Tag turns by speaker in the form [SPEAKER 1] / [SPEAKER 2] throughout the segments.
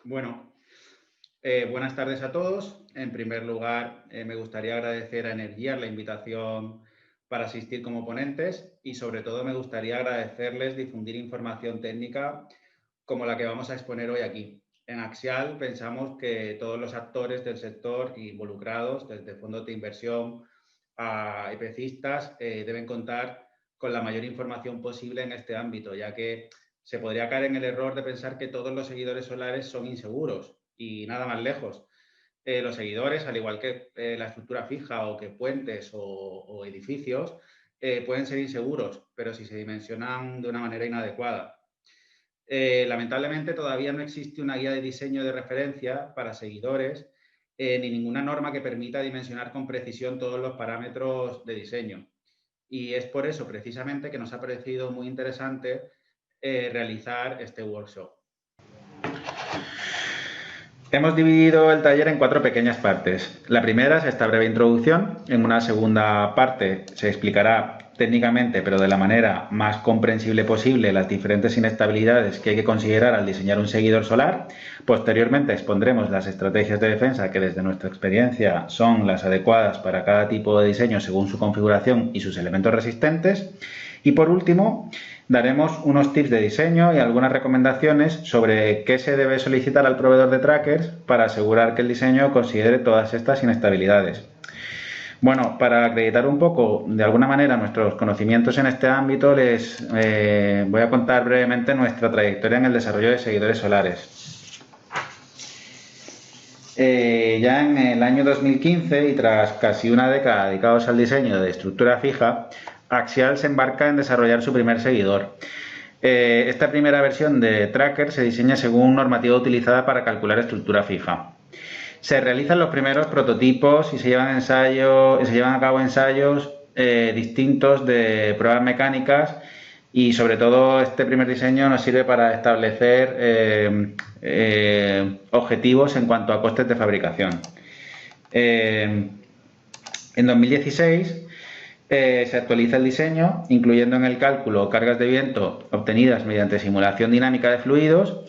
[SPEAKER 1] Bueno, buenas tardes a todos. En primer lugar, me gustaría agradecer a Energiar la invitación para asistir como ponentes y sobre todo me gustaría agradecerles difundir información técnica como la que vamos a exponer hoy aquí. En Axial pensamos que todos los actores del sector involucrados, desde fondos de inversión a EPCistas, deben contar con la mayor información posible en este ámbito, ya que se podría caer en el error de pensar que todos los seguidores solares son inseguros y nada más lejos. Los seguidores, al igual que la estructura fija o que puentes o edificios, pueden ser inseguros, pero si se dimensionan de una manera inadecuada. Lamentablemente todavía no existe una guía de diseño de referencia para seguidores ni ninguna norma que permita dimensionar con precisión todos los parámetros de diseño. Y es por eso precisamente que nos ha parecido muy interesante realizar este workshop. Hemos dividido el taller en 4 pequeñas partes. La primera es esta breve introducción. En una segunda parte se explicará técnicamente, pero de la manera más comprensible posible, las diferentes inestabilidades que hay que considerar al diseñar un seguidor solar. Posteriormente expondremos las estrategias de defensa que desde nuestra experiencia son las adecuadas para cada tipo de diseño según su configuración y sus elementos resistentes. Y por último, daremos unos tips de diseño y algunas recomendaciones sobre qué se debe solicitar al proveedor de trackers para asegurar que el diseño considere todas estas inestabilidades. Bueno, para acreditar un poco, de alguna manera, nuestros conocimientos en este ámbito, les voy a contar brevemente nuestra trayectoria en el desarrollo de seguidores solares. Ya en el año 2015 y tras casi una década dedicados al diseño de estructura fija, Axial se embarca en desarrollar su primer seguidor. Esta primera versión de Tracker se diseña según normativa utilizada para calcular estructura fija. Se realizan los primeros prototipos y se llevan a cabo ensayos distintos de pruebas mecánicas y sobre todo este primer diseño nos sirve para establecer objetivos en cuanto a costes de fabricación. En 2016 se actualiza el diseño, incluyendo en el cálculo cargas de viento obtenidas mediante simulación dinámica de fluidos,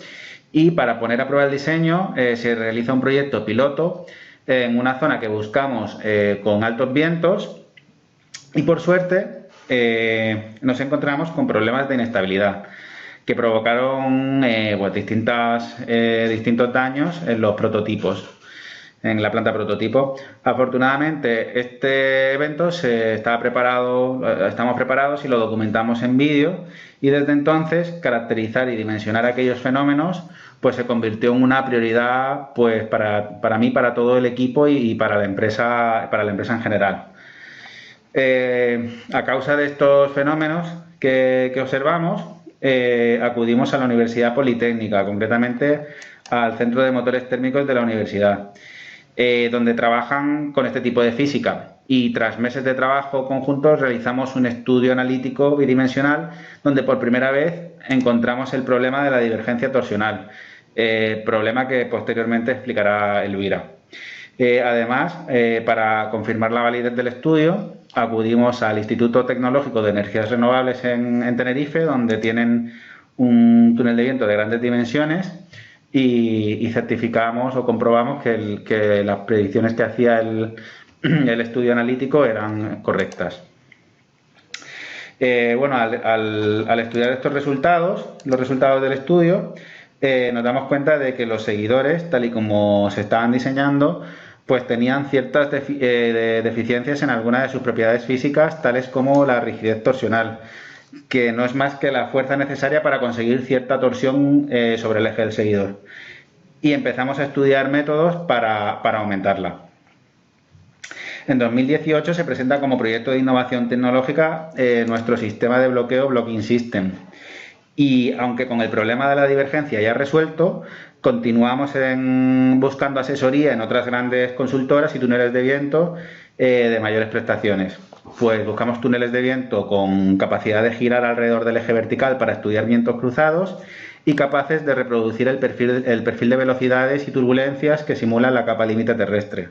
[SPEAKER 1] y para poner a prueba el diseño se realiza un proyecto piloto en una zona que buscamos con altos vientos y por suerte nos encontramos con problemas de inestabilidad que provocaron distintos daños en los prototipos. En la planta prototipo. Afortunadamente, este evento estamos preparados y lo documentamos en vídeo y desde entonces caracterizar y dimensionar aquellos fenómenos pues se convirtió en una prioridad pues para mí, para todo el equipo y para la empresa en general. A causa de estos fenómenos que observamos, acudimos a la Universidad Politécnica, concretamente al Centro de Motores Térmicos de la universidad. Donde trabajan con este tipo de física y tras meses de trabajo conjuntos realizamos un estudio analítico bidimensional donde por primera vez encontramos el problema de la divergencia torsional, problema que posteriormente explicará Elvira. Además, para confirmar la validez del estudio, acudimos al Instituto Tecnológico de Energías Renovables en Tenerife, donde tienen un túnel de viento de grandes dimensiones y certificamos o comprobamos que las predicciones que hacía el estudio analítico eran correctas. Bueno, al estudiar estos resultados, los resultados del estudio, nos damos cuenta de que los seguidores, tal y como se estaban diseñando, pues tenían ciertas deficiencias en algunas de sus propiedades físicas, tales como la rigidez torsional, que no es más que la fuerza necesaria para conseguir cierta torsión sobre el eje del seguidor. Y empezamos a estudiar métodos para aumentarla. En 2018 se presenta como proyecto de innovación tecnológica nuestro sistema de bloqueo Blocking System. Y aunque con el problema de la divergencia ya resuelto, continuamos buscando asesoría en otras grandes consultoras y túneles de viento de mayores prestaciones. Pues buscamos túneles de viento con capacidad de girar alrededor del eje vertical para estudiar vientos cruzados y capaces de reproducir el perfil de velocidades y turbulencias que simulan la capa límite terrestre.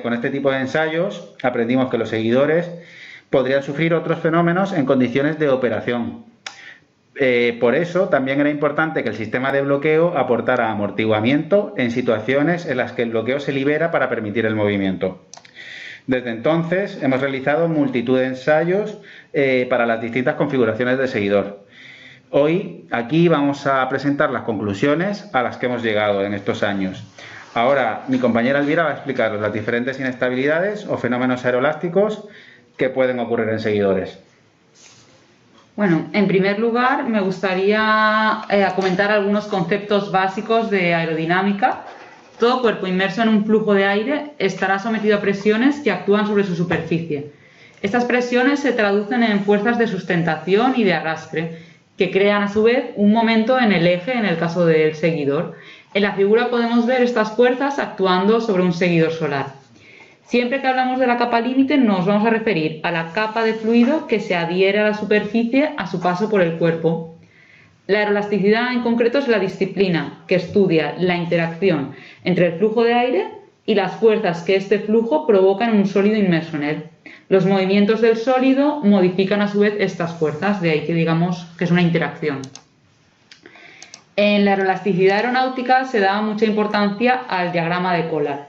[SPEAKER 1] Con este tipo de ensayos aprendimos que los seguidores podrían sufrir otros fenómenos en condiciones de operación, Por eso también era importante que el sistema de bloqueo aportara amortiguamiento en situaciones en las que el bloqueo se libera para permitir el movimiento. Desde entonces hemos realizado multitud de ensayos para las distintas configuraciones de seguidor. Hoy aquí vamos a presentar las conclusiones a las que hemos llegado en estos años. Ahora mi compañera Elvira va a explicaros las diferentes inestabilidades o fenómenos aerolásticos que pueden ocurrir en seguidores.
[SPEAKER 2] Bueno, en primer lugar me gustaría comentar algunos conceptos básicos de aerodinámica. Todo cuerpo inmerso en un flujo de aire estará sometido a presiones que actúan sobre su superficie. Estas presiones se traducen en fuerzas de sustentación y de arrastre, que crean a su vez un momento en el eje en el caso del seguidor. En la figura podemos ver estas fuerzas actuando sobre un seguidor solar. Siempre que hablamos de la capa límite nos vamos a referir a la capa de fluido que se adhiere a la superficie a su paso por el cuerpo. La aeroelasticidad en concreto es la disciplina que estudia la interacción entre el flujo de aire y las fuerzas que este flujo provoca en un sólido inmerso en él. Los movimientos del sólido modifican a su vez estas fuerzas, de ahí que digamos que es una interacción. En la aeroelasticidad aeronáutica se da mucha importancia al diagrama de Collar.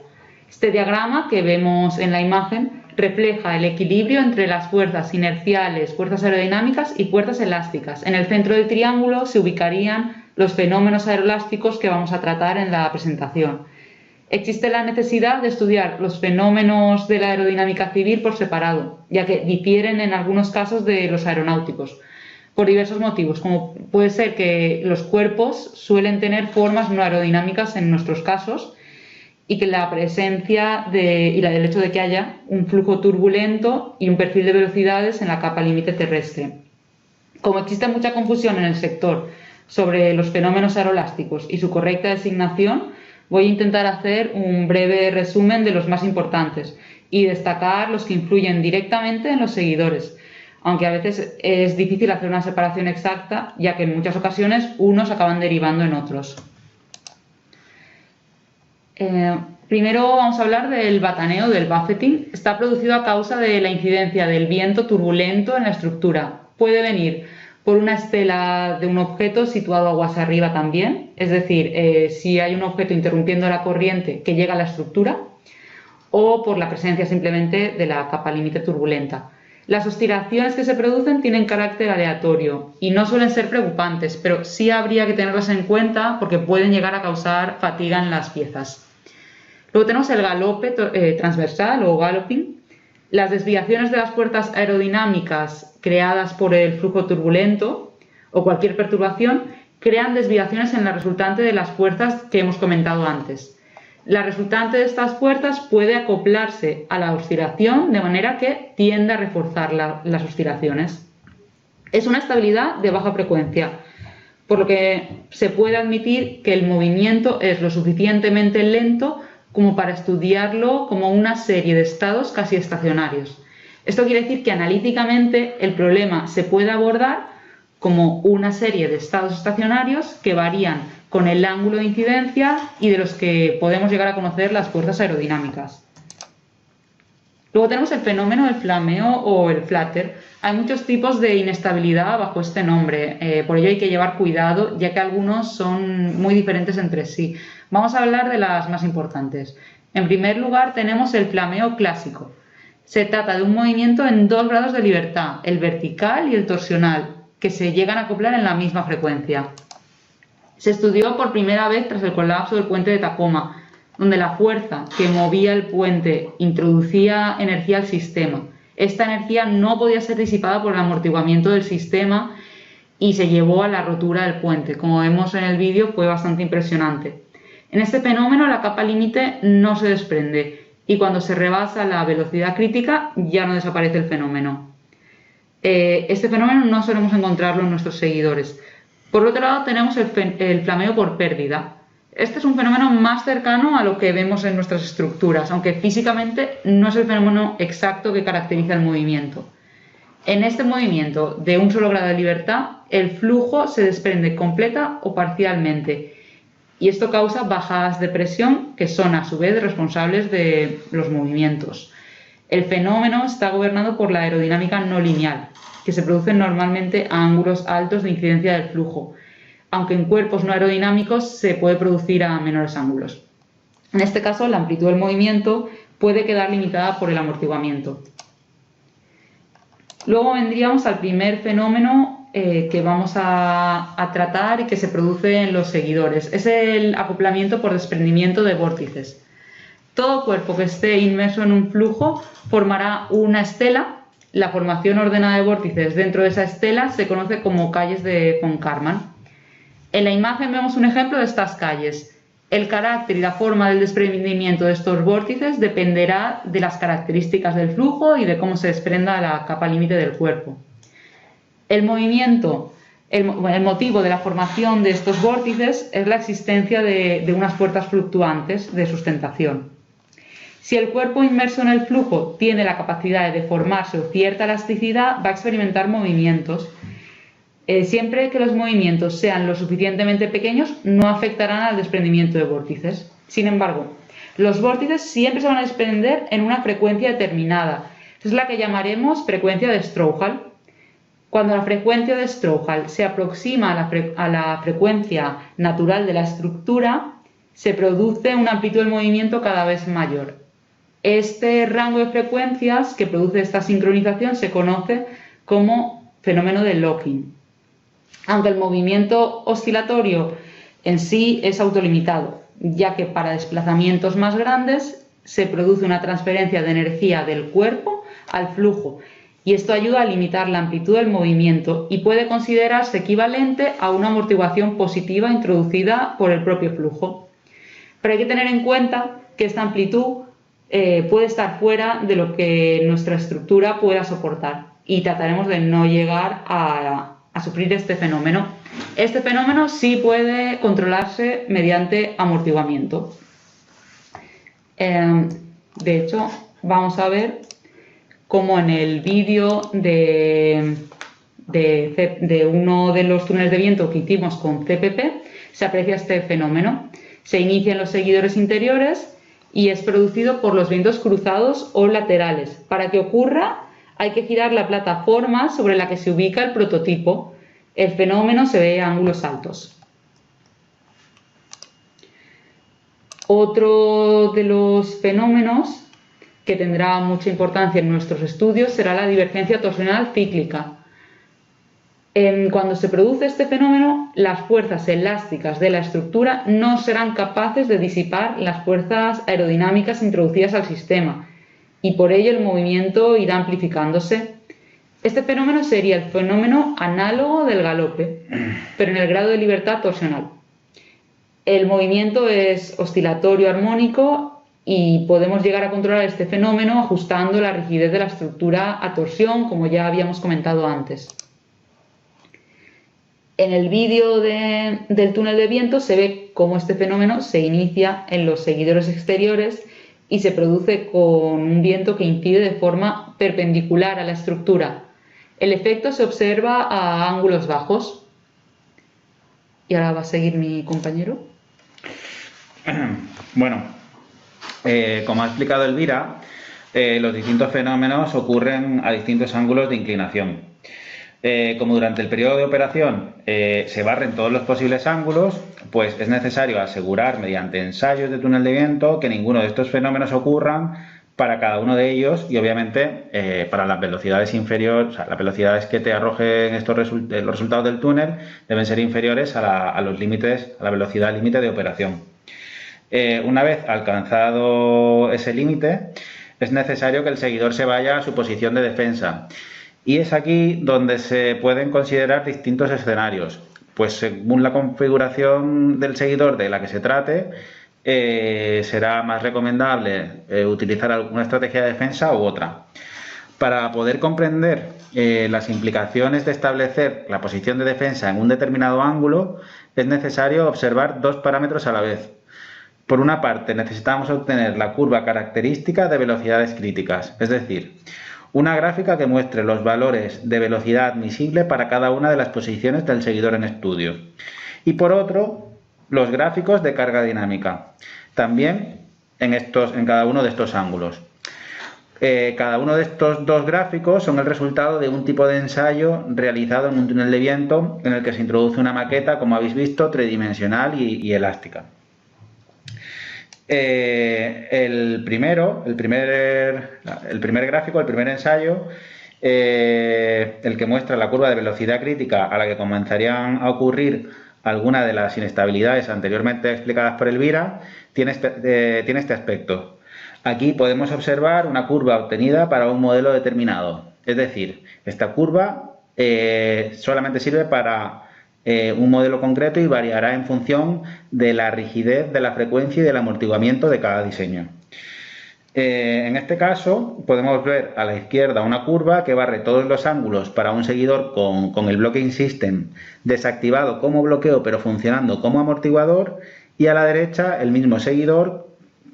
[SPEAKER 2] Este diagrama que vemos en la imagen refleja el equilibrio entre las fuerzas inerciales, fuerzas aerodinámicas y fuerzas elásticas. En el centro del triángulo se ubicarían los fenómenos aeroelásticos que vamos a tratar en la presentación. Existe la necesidad de estudiar los fenómenos de la aerodinámica civil por separado, ya que difieren en algunos casos de los aeronáuticos, por diversos motivos, como puede ser que los cuerpos suelen tener formas no aerodinámicas en nuestros casos, y que la presencia y el hecho de que haya un flujo turbulento y un perfil de velocidades en la capa límite terrestre. Como existe mucha confusión en el sector sobre los fenómenos aerolásticos y su correcta designación, voy a intentar hacer un breve resumen de los más importantes y destacar los que influyen directamente en los seguidores, aunque a veces es difícil hacer una separación exacta, ya que en muchas ocasiones unos acaban derivando en otros. Primero vamos a hablar del bataneo, del buffeting. Está producido a causa de la incidencia del viento turbulento en la estructura. Puede venir por una estela de un objeto situado aguas arriba también, es decir, si hay un objeto interrumpiendo la corriente que llega a la estructura, o por la presencia simplemente de la capa límite turbulenta. Las oscilaciones que se producen tienen carácter aleatorio y no suelen ser preocupantes, pero sí habría que tenerlas en cuenta porque pueden llegar a causar fatiga en las piezas. Luego tenemos el galope transversal o galloping. Las desviaciones de las fuerzas aerodinámicas creadas por el flujo turbulento o cualquier perturbación crean desviaciones en la resultante de las fuerzas que hemos comentado antes. La resultante de estas fuerzas puede acoplarse a la oscilación de manera que tiende a reforzar las oscilaciones. Es una estabilidad de baja frecuencia, por lo que se puede admitir que el movimiento es lo suficientemente lento como para estudiarlo como una serie de estados casi estacionarios. Esto quiere decir que analíticamente el problema se puede abordar como una serie de estados estacionarios que varían con el ángulo de incidencia y de los que podemos llegar a conocer las fuerzas aerodinámicas. Luego tenemos el fenómeno del flameo o el flutter. Hay muchos tipos de inestabilidad bajo este nombre, por ello hay que llevar cuidado ya que algunos son muy diferentes entre sí. Vamos a hablar de las más importantes. En primer lugar tenemos el flameo clásico. Se trata de un movimiento en dos grados de libertad, el vertical y el torsional, que se llegan a acoplar en la misma frecuencia. Se estudió por primera vez tras el colapso del puente de Tacoma, donde la fuerza que movía el puente introducía energía al sistema. Esta energía no podía ser disipada por el amortiguamiento del sistema y se llevó a la rotura del puente. Como vemos en el vídeo, fue bastante impresionante. En este fenómeno la capa límite no se desprende y cuando se rebasa la velocidad crítica ya no desaparece el fenómeno. Este fenómeno no solemos encontrarlo en nuestros seguidores. Por otro lado tenemos el flameo por pérdida. Este es un fenómeno más cercano a lo que vemos en nuestras estructuras, aunque físicamente no es el fenómeno exacto que caracteriza el movimiento. En este movimiento de un solo grado de libertad, el flujo se desprende completa o parcialmente y esto causa bajadas de presión que son a su vez responsables de los movimientos. El fenómeno está gobernado por la aerodinámica no lineal, que se produce normalmente a ángulos altos de incidencia del flujo, aunque en cuerpos no aerodinámicos se puede producir a menores ángulos. En este caso, la amplitud del movimiento puede quedar limitada por el amortiguamiento. Luego vendríamos al primer fenómeno que vamos a tratar y que se produce en los seguidores. Es el acoplamiento por desprendimiento de vórtices. Todo cuerpo que esté inmerso en un flujo formará una estela. La formación ordenada de vórtices dentro de esa estela se conoce como calles de von Karman. En la imagen vemos un ejemplo de estas calles. El carácter y la forma del desprendimiento de estos vórtices dependerá de las características del flujo y de cómo se desprenda la capa límite del cuerpo. El motivo de la formación de estos vórtices es la existencia de unas fuerzas fluctuantes de sustentación. Si el cuerpo inmerso en el flujo tiene la capacidad de deformarse o cierta elasticidad, va a experimentar movimientos. Siempre que los movimientos sean lo suficientemente pequeños, no afectarán al desprendimiento de vórtices. Sin embargo, los vórtices siempre se van a desprender en una frecuencia determinada. Es la que llamaremos frecuencia de Strouhal. Cuando la frecuencia de Strouhal se aproxima a la frecuencia natural de la estructura, se produce una amplitud del movimiento cada vez mayor. Este rango de frecuencias que produce esta sincronización se conoce como fenómeno de locking. Aunque el movimiento oscilatorio en sí es autolimitado, ya que para desplazamientos más grandes se produce una transferencia de energía del cuerpo al flujo, y esto ayuda a limitar la amplitud del movimiento y puede considerarse equivalente a una amortiguación positiva introducida por el propio flujo. Pero hay que tener en cuenta que esta amplitud puede estar fuera de lo que nuestra estructura pueda soportar y trataremos de no llegar a sufrir este fenómeno. Este fenómeno sí puede controlarse mediante amortiguamiento. De hecho, vamos a ver cómo en el vídeo de uno de los túneles de viento que hicimos con CPP se aprecia este fenómeno. Se inicia en los seguidores interiores y es producido por los vientos cruzados o laterales. Para que ocurra, hay que girar la plataforma sobre la que se ubica el prototipo. El fenómeno se ve a ángulos altos. Otro de los fenómenos que tendrá mucha importancia en nuestros estudios será la divergencia torsional cíclica. Cuando se produce este fenómeno, las fuerzas elásticas de la estructura no serán capaces de disipar las fuerzas aerodinámicas introducidas al sistema y por ello el movimiento irá amplificándose. Este fenómeno sería el fenómeno análogo del galope, pero en el grado de libertad torsional. El movimiento es oscilatorio armónico y podemos llegar a controlar este fenómeno ajustando la rigidez de la estructura a torsión, como ya habíamos comentado antes. En el vídeo del túnel de viento se ve cómo este fenómeno se inicia en los seguidores exteriores y se produce con un viento que incide de forma perpendicular a la estructura. El efecto se observa a ángulos bajos. Y ahora va a seguir mi compañero.
[SPEAKER 1] Bueno, como ha explicado Elvira, los distintos fenómenos ocurren a distintos ángulos de inclinación. Como durante el periodo de operación se barren todos los posibles ángulos, pues es necesario asegurar mediante ensayos de túnel de viento que ninguno de estos fenómenos ocurran para cada uno de ellos y obviamente para las velocidades inferiores, o sea, las velocidades que te arrojen los resultados del túnel deben ser inferiores a los límites, a la velocidad límite de operación. Una vez alcanzado ese límite, es necesario que el seguidor se vaya a su posición de defensa. Y es aquí donde se pueden considerar distintos escenarios, pues según la configuración del seguidor de la que se trate, será más recomendable utilizar alguna estrategia de defensa u otra. Para poder comprender las implicaciones de establecer la posición de defensa en un determinado ángulo, es necesario observar dos parámetros a la vez. Por una parte, necesitamos obtener la curva característica de velocidades críticas, es decir, una gráfica que muestre los valores de velocidad admisible para cada una de las posiciones del seguidor en estudio. Y por otro, los gráficos de carga dinámica, también en cada uno de estos ángulos. Cada uno de estos dos gráficos son el resultado de un tipo de ensayo realizado en un túnel de viento en el que se introduce una maqueta, como habéis visto, tridimensional y elástica. El primer gráfico, el primer ensayo, el que muestra la curva de velocidad crítica a la que comenzarían a ocurrir algunas de las inestabilidades anteriormente explicadas por Elvira, tiene este aspecto. Aquí podemos observar una curva obtenida para un modelo determinado. Es decir, esta curva solamente sirve para un modelo concreto y variará en función de la rigidez, de la frecuencia y del amortiguamiento de cada diseño. En este caso, podemos ver a la izquierda una curva que barre todos los ángulos para un seguidor con el Blocking System desactivado como bloqueo pero funcionando como amortiguador, y a la derecha el mismo seguidor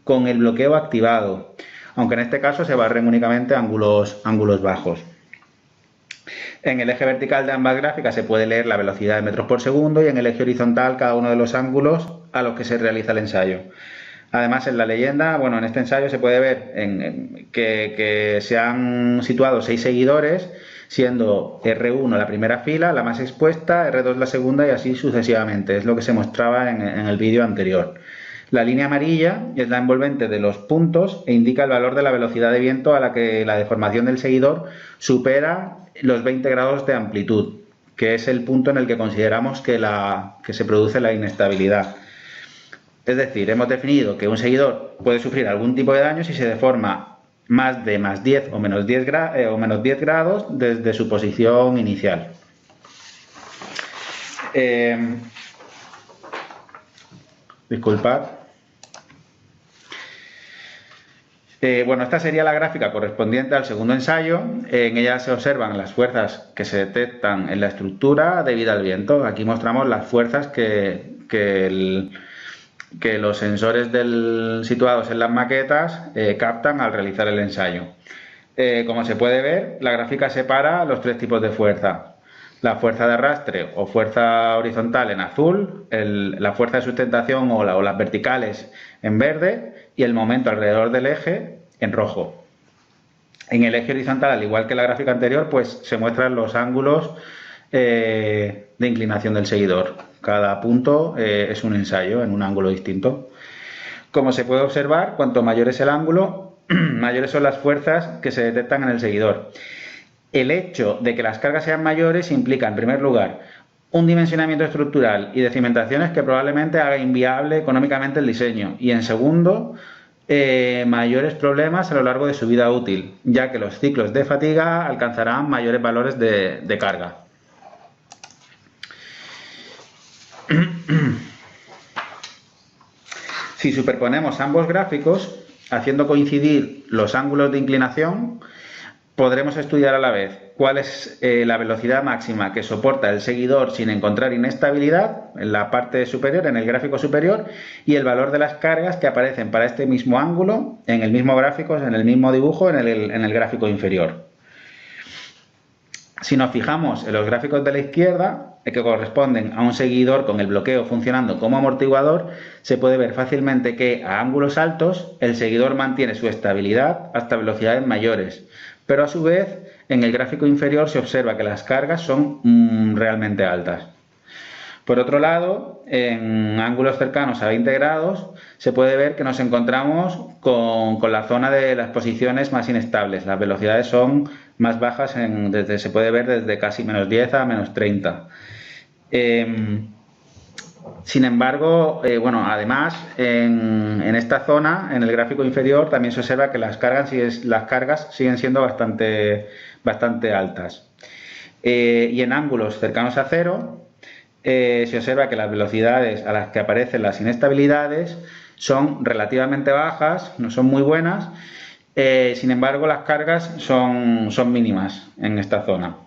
[SPEAKER 1] con el bloqueo activado, aunque en este caso se barren únicamente ángulos bajos. En el eje vertical de ambas gráficas se puede leer la velocidad de metros por segundo y en el eje horizontal cada uno de los ángulos a los que se realiza el ensayo. Además, en la leyenda, bueno, en este ensayo se puede ver que se han situado 6 seguidores, siendo R1 la primera fila, la más expuesta, R2 la segunda y así sucesivamente. Es lo que se mostraba en el vídeo anterior. La línea amarilla es la envolvente de los puntos e indica el valor de la velocidad de viento a la que la deformación del seguidor supera los 20 grados de amplitud, que es el punto en el que consideramos que se produce la inestabilidad. Es decir, hemos definido que un seguidor puede sufrir algún tipo de daño si se deforma más de +10 o menos 10 grados desde su posición inicial. Disculpad. Bueno, esta sería la gráfica correspondiente al segundo ensayo. En ella se observan las fuerzas que se detectan en la estructura debido al viento. Aquí mostramos las fuerzas que los sensores situados en las maquetas captan al realizar el ensayo. Como se puede ver, la gráfica separa los 3 tipos de fuerza. La fuerza de arrastre o fuerza horizontal en azul, la fuerza de sustentación o las verticales en verde y el momento alrededor del eje en rojo. En el eje horizontal, al igual que la gráfica anterior, pues se muestran los ángulos de inclinación del seguidor. Cada punto es un ensayo en un ángulo distinto. Como se puede observar, cuanto mayor es el ángulo, mayores son las fuerzas que se detectan en el seguidor. El hecho de que las cargas sean mayores implica, en primer lugar, un dimensionamiento estructural y de cimentaciones que probablemente haga inviable económicamente el diseño, y en segundo, mayores problemas a lo largo de su vida útil, ya que los ciclos de fatiga alcanzarán mayores valores de carga. Si superponemos ambos gráficos, haciendo coincidir los ángulos de inclinación, podremos estudiar a la vez cuál es la velocidad máxima que soporta el seguidor sin encontrar inestabilidad en la parte superior, en el gráfico superior, y el valor de las cargas que aparecen para este mismo ángulo en el mismo gráfico, en el mismo dibujo, en el gráfico inferior. Si nos fijamos en los gráficos de la izquierda, que corresponden a un seguidor con el bloqueo funcionando como amortiguador, se puede ver fácilmente que a ángulos altos el seguidor mantiene su estabilidad hasta velocidades mayores, pero a su vez en el gráfico inferior se observa que las cargas son realmente altas. Por otro lado, en ángulos cercanos a 20 grados se puede ver que nos encontramos con la zona de las posiciones más inestables. Las velocidades son más bajas, se puede ver desde casi -10 a -30. Sin embargo, bueno, además en esta zona, en el gráfico inferior, también se observa que las cargas siguen siendo bastante altas. Y en ángulos cercanos a cero se observa que las velocidades a las que aparecen las inestabilidades son relativamente bajas, no son muy buenas. Sin embargo, las cargas son mínimas en esta zona.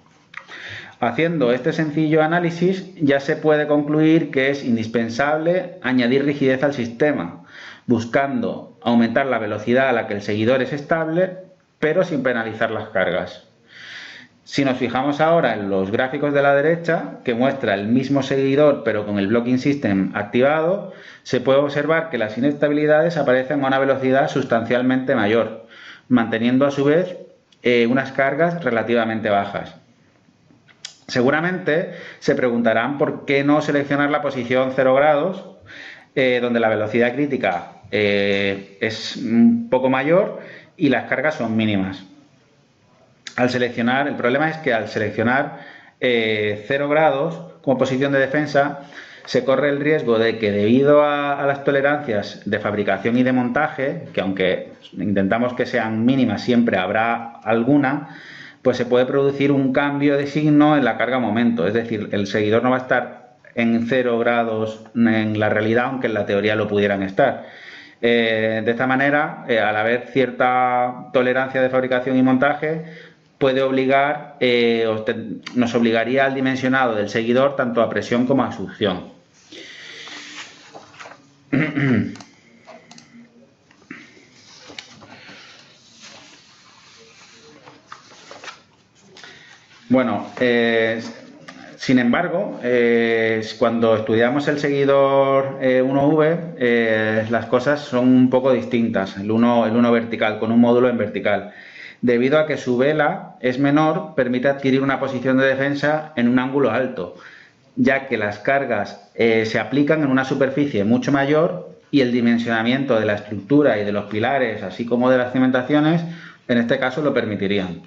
[SPEAKER 1] Haciendo este sencillo análisis ya se puede concluir que es indispensable añadir rigidez al sistema, buscando aumentar la velocidad a la que el seguidor es estable, pero sin penalizar las cargas. Si nos fijamos ahora en los gráficos de la derecha, que muestra el mismo seguidor pero con el Blocking System activado, se puede observar que las inestabilidades aparecen a una velocidad sustancialmente mayor, manteniendo a su vez unas cargas relativamente bajas. Seguramente se preguntarán por qué no seleccionar la posición 0 grados, donde la velocidad crítica es un poco mayor y las cargas son mínimas. El problema es que al seleccionar 0 grados como posición de defensa, se corre el riesgo de que debido a las tolerancias de fabricación y de montaje, que aunque intentamos que sean mínimas, siempre habrá alguna, pues se puede producir un cambio de signo en la carga-momento. Es decir, el seguidor no va a estar en 0 grados en la realidad, aunque en la teoría lo pudieran estar. De esta manera, al haber cierta tolerancia de fabricación y montaje, puede obligar, nos obligaría al dimensionado del seguidor tanto a presión como a succión. Bueno, sin embargo, cuando estudiamos el seguidor 1V, las cosas son un poco distintas, el uno vertical, con un módulo en vertical. Debido a que su vela es menor, permite adquirir una posición de defensa en un ángulo alto, ya que las cargas se aplican en una superficie mucho mayor y el dimensionamiento de la estructura y de los pilares, así como de las cimentaciones, en este caso lo permitirían.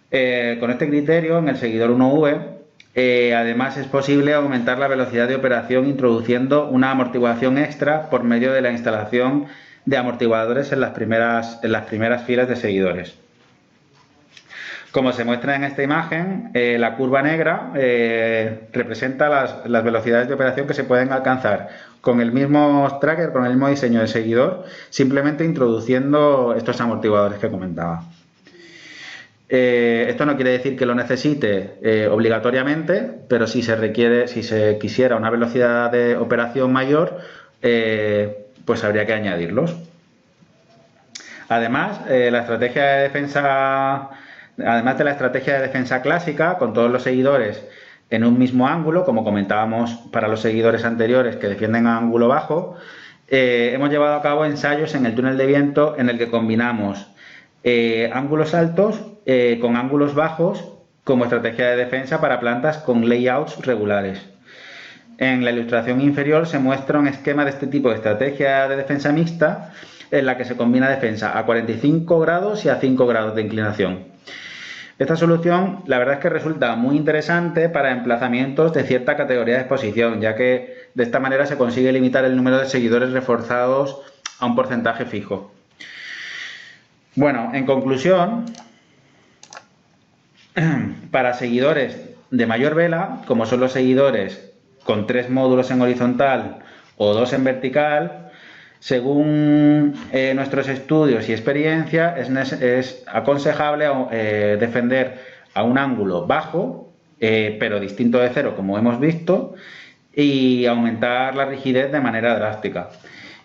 [SPEAKER 1] Con este criterio, en el seguidor 1V, además es posible aumentar la velocidad de operación introduciendo una amortiguación extra por medio de la instalación de amortiguadores en las primeras filas de seguidores. Como se muestra en esta imagen, la curva negra representa las velocidades de operación que se pueden alcanzar con el mismo tracker, con el mismo diseño de seguidor, simplemente introduciendo estos amortiguadores que comentaba. Esto no quiere decir que lo necesite obligatoriamente, pero si se quisiera una velocidad de operación mayor, pues habría que añadirlos. Además, además de la estrategia de defensa clásica, con todos los seguidores en un mismo ángulo, como comentábamos para los seguidores anteriores que defienden a ángulo bajo, hemos llevado a cabo ensayos en el túnel de viento en el que combinamos ángulos altos con ángulos bajos como estrategia de defensa para plantas con layouts regulares. En la ilustración inferior se muestra un esquema de este tipo de estrategia de defensa mixta en la que se combina defensa a 45 grados y a 5 grados de inclinación. Esta solución, la verdad es que resulta muy interesante para emplazamientos de cierta categoría de exposición, ya que de esta manera se consigue limitar el número de seguidores reforzados a un porcentaje fijo. Bueno, en conclusión, para seguidores de mayor vela, como son los seguidores con 3 módulos en horizontal o 2 en vertical, según nuestros estudios y experiencia, es aconsejable defender a un ángulo bajo, pero distinto de 0, como hemos visto, y aumentar la rigidez de manera drástica.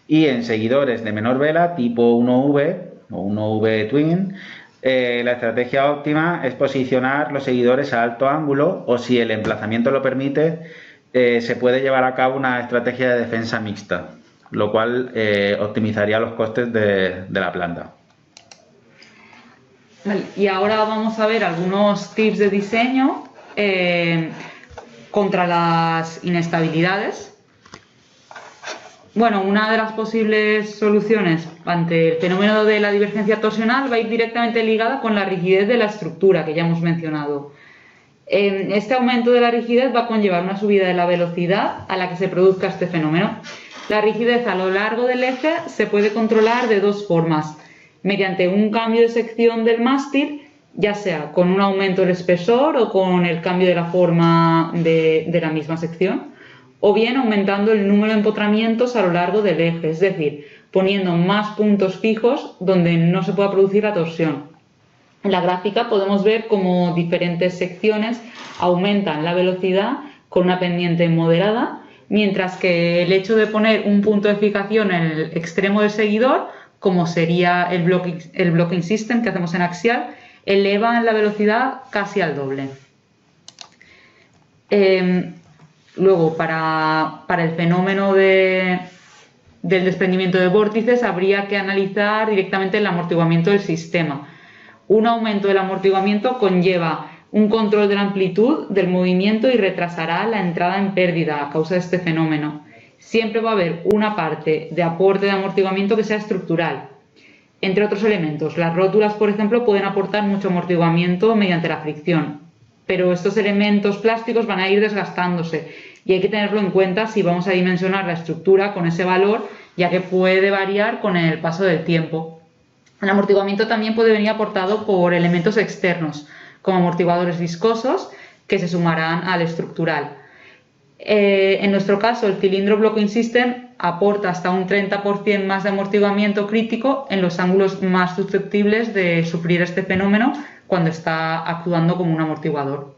[SPEAKER 1] Y en seguidores de menor vela, tipo 1V o 1V Twin, la estrategia óptima es posicionar los seguidores a alto ángulo, o si el emplazamiento lo permite, se puede llevar a cabo una estrategia de defensa mixta, lo cual optimizaría los costes de la planta.
[SPEAKER 2] Vale, y ahora vamos a ver algunos tips de diseño contra las inestabilidades. Bueno, una de las posibles soluciones ante el fenómeno de la divergencia torsional va a ir directamente ligada con la rigidez de la estructura que ya hemos mencionado. Este aumento de la rigidez va a conllevar una subida de la velocidad a la que se produzca este fenómeno. La rigidez a lo largo del eje se puede controlar de 2 formas: mediante un cambio de sección del mástil, ya sea con un aumento del espesor o con el cambio de la forma de la misma sección, o bien aumentando el número de empotramientos a lo largo del eje, es decir, poniendo más puntos fijos donde no se pueda producir la torsión. En la gráfica podemos ver cómo diferentes secciones aumentan la velocidad con una pendiente moderada, mientras que el hecho de poner un punto de fijación en el extremo del seguidor, como sería el blocking system que hacemos en axial, eleva la velocidad casi al doble. Luego, para el fenómeno de del desprendimiento de vórtices, habría que analizar directamente el amortiguamiento del sistema. Un aumento del amortiguamiento conlleva un control de la amplitud del movimiento y retrasará la entrada en pérdida a causa de este fenómeno. Siempre va a haber una parte de aporte de amortiguamiento que sea estructural. Entre otros elementos, las rótulas, por ejemplo, pueden aportar mucho amortiguamiento mediante la fricción, pero estos elementos plásticos van a ir desgastándose y hay que tenerlo en cuenta si vamos a dimensionar la estructura con ese valor, ya que puede variar con el paso del tiempo. El amortiguamiento también puede venir aportado por elementos externos, como amortiguadores viscosos, que se sumarán al estructural. En nuestro caso, el cilindro Blocking System aporta hasta un 30% más de amortiguamiento crítico en los ángulos más susceptibles de sufrir este fenómeno cuando está actuando como un amortiguador.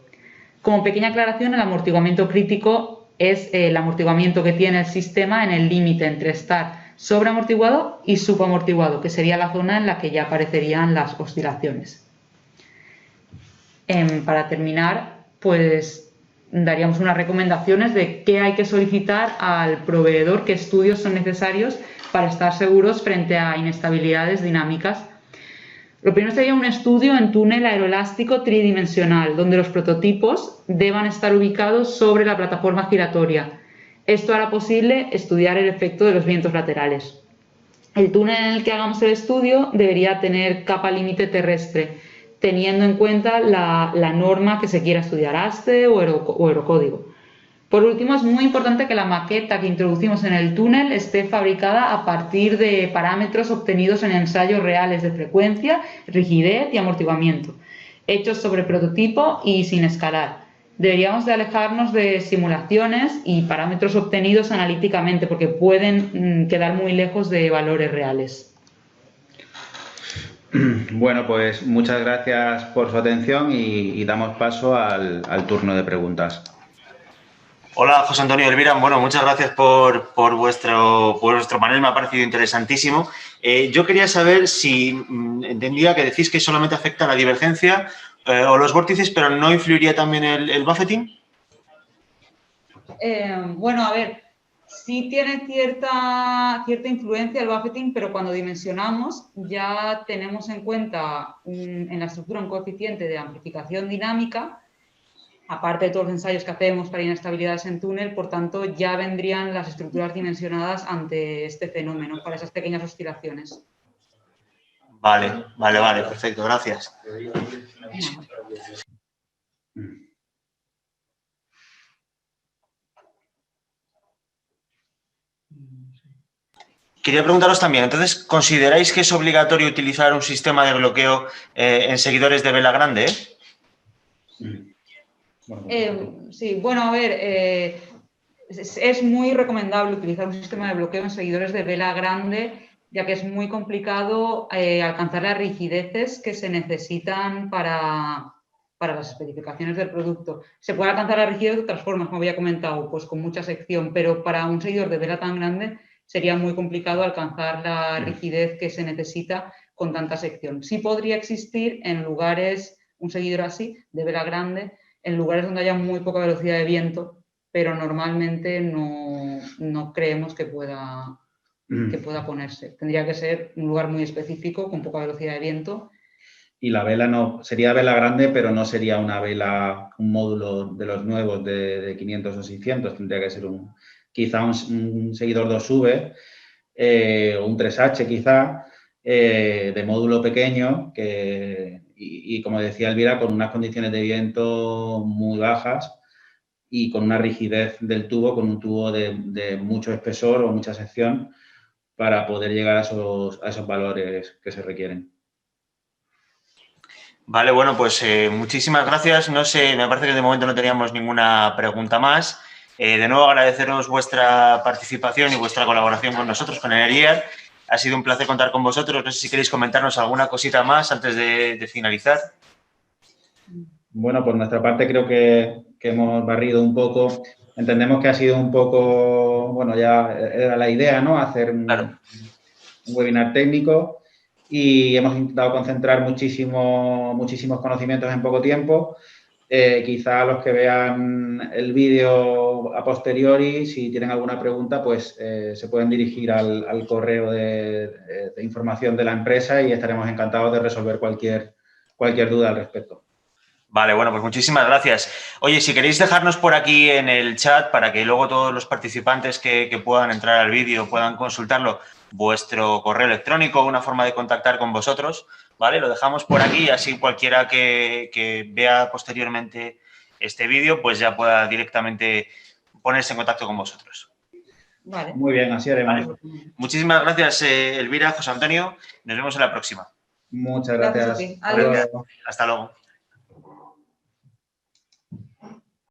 [SPEAKER 2] Como pequeña aclaración, el amortiguamiento crítico es el amortiguamiento que tiene el sistema en el límite entre estar sobreamortiguado y subamortiguado, que sería la zona en la que ya aparecerían las oscilaciones. Para terminar, pues daríamos unas recomendaciones de qué hay que solicitar al proveedor, qué estudios son necesarios para estar seguros frente a inestabilidades dinámicas. Lo primero sería un estudio en túnel aeroelástico tridimensional, donde los prototipos deban estar ubicados sobre la plataforma giratoria. Esto hará posible estudiar el efecto de los vientos laterales. El túnel en el que hagamos el estudio debería tener capa límite terrestre, teniendo en cuenta la norma que se quiera estudiar, ASCE o Eurocódigo. Por último, es muy importante que la maqueta que introducimos en el túnel esté fabricada a partir de parámetros obtenidos en ensayos reales de frecuencia, rigidez y amortiguamiento, hechos sobre prototipo y sin escalar. Deberíamos de alejarnos de simulaciones y parámetros obtenidos analíticamente porque pueden quedar muy lejos de valores reales.
[SPEAKER 1] Bueno, pues muchas gracias por su atención y damos paso al turno de preguntas.
[SPEAKER 3] Hola, José Antonio, Elvira. Bueno, muchas gracias por vuestro panel, me ha parecido interesantísimo. Yo quería saber si entendía que decís que solamente afecta la divergencia o los vórtices, pero ¿no influiría también el buffeting?
[SPEAKER 2] Bueno, a ver, sí tiene cierta influencia el buffeting, pero cuando dimensionamos ya tenemos en cuenta en la estructura un coeficiente de amplificación dinámica, aparte de todos los ensayos que hacemos para inestabilidades en túnel, por tanto ya vendrían las estructuras dimensionadas ante este fenómeno, para esas pequeñas oscilaciones.
[SPEAKER 3] Vale, perfecto, gracias. Quería preguntaros también, entonces, ¿consideráis que es obligatorio utilizar un sistema de bloqueo en seguidores de vela grande?
[SPEAKER 2] Sí, bueno, a ver, es muy recomendable utilizar un sistema de bloqueo en seguidores de vela grande, ya que es muy complicado alcanzar las rigideces que se necesitan para las especificaciones del producto. Se puede alcanzar la rigidez de otras formas, como había comentado, pues con mucha sección, pero para un seguidor de vela tan grande sería muy complicado alcanzar la rigidez que se necesita con tanta sección. Sí podría existir en lugares, un seguidor así, de vela grande, en lugares donde haya muy poca velocidad de viento, pero normalmente no creemos que pueda ponerse. Tendría que ser un lugar muy específico, con poca velocidad de viento.
[SPEAKER 1] Y la vela no, sería vela grande, pero no sería una vela, un módulo de los nuevos de 500 o 600, tendría que ser quizá un seguidor 2V o un 3H quizá, de módulo pequeño y como decía Elvira, con unas condiciones de viento muy bajas y con una rigidez del tubo, con un tubo de mucho espesor o mucha sección para poder llegar a esos valores que se requieren.
[SPEAKER 3] Vale, bueno, pues muchísimas gracias. No sé, me parece que de momento no teníamos ninguna pregunta más. De nuevo agradeceros vuestra participación y vuestra colaboración con nosotros, con Energía. Ha sido un placer contar con vosotros. No sé si queréis comentarnos alguna cosita más antes de finalizar.
[SPEAKER 1] Bueno, por nuestra parte creo que hemos barrido un poco. Entendemos que ha sido un poco, bueno, ya era la idea, ¿no? Hacer un webinar técnico y hemos intentado concentrar muchísimos conocimientos en poco tiempo. Quizá los que vean el vídeo luego, a posteriori, si tienen alguna pregunta, pues se pueden dirigir al correo de información de la empresa y estaremos encantados de resolver cualquier duda al respecto.
[SPEAKER 3] Vale, bueno, pues muchísimas gracias. Oye, si queréis dejarnos por aquí en el chat para que luego todos los participantes que puedan entrar al vídeo puedan consultarlo, vuestro correo electrónico, una forma de contactar con vosotros, ¿vale? Lo dejamos por aquí y así cualquiera que vea posteriormente este vídeo, pues ya pueda directamente ponerse en contacto con vosotros.
[SPEAKER 4] Vale.
[SPEAKER 1] Muy bien, así haremos.
[SPEAKER 3] Vale. Muchísimas gracias, Elvira, José Antonio. Nos vemos en la próxima.
[SPEAKER 1] Muchas gracias.
[SPEAKER 4] Gracias a ti. Adiós.
[SPEAKER 3] Hasta luego.